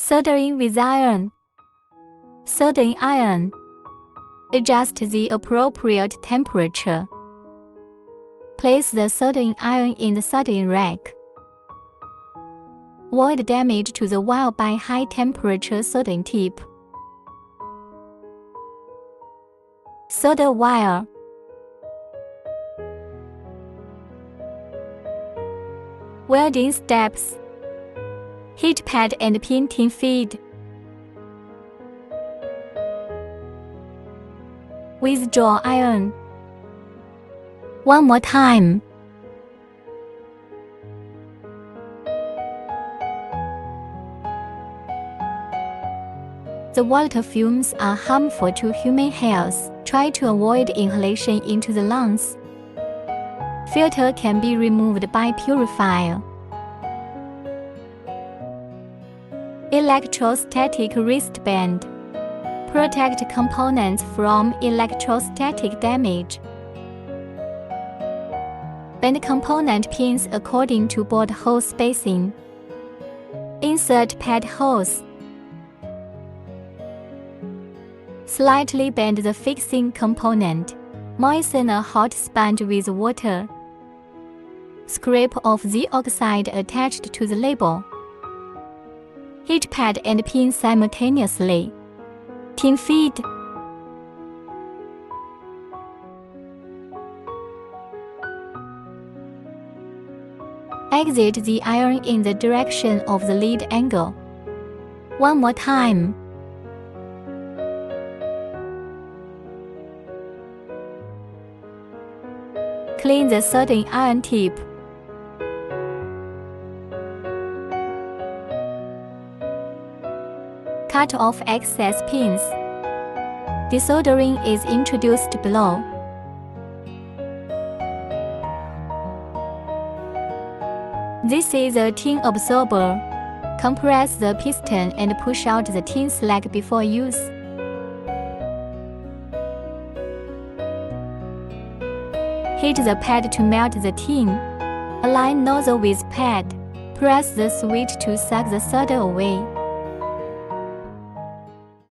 Soldering with iron. Soldering iron. Adjust the appropriate temperature. Place the soldering iron in the soldering rack. Avoid damage to the wire by high-temperature soldering tip. Solder wire. Welding steps. Heat pad and pin tin feed. Withdraw iron. One more time. The water fumes are harmful to human health. Try to avoid inhalation into the lungs. Filter can be removed by purifier. Electrostatic wristband. Protect components from electrostatic damage. Bend component pins according to board hole spacing. Insert pad holes. Slightly bend the fixing component. Moisten a hot sponge with water. Scrape off the oxide attached to the label. Heat pad and pin simultaneously. Tin feed. Exit the iron in the direction of the lead angle. One more time. Clean the soldering iron tip. Cut off excess pins. Desoldering is introduced below. This is a tin absorber. Compress the piston and push out the tin slag before use. Heat the pad to melt the tin. Align nozzle with pad. Press the switch to suck the solder away.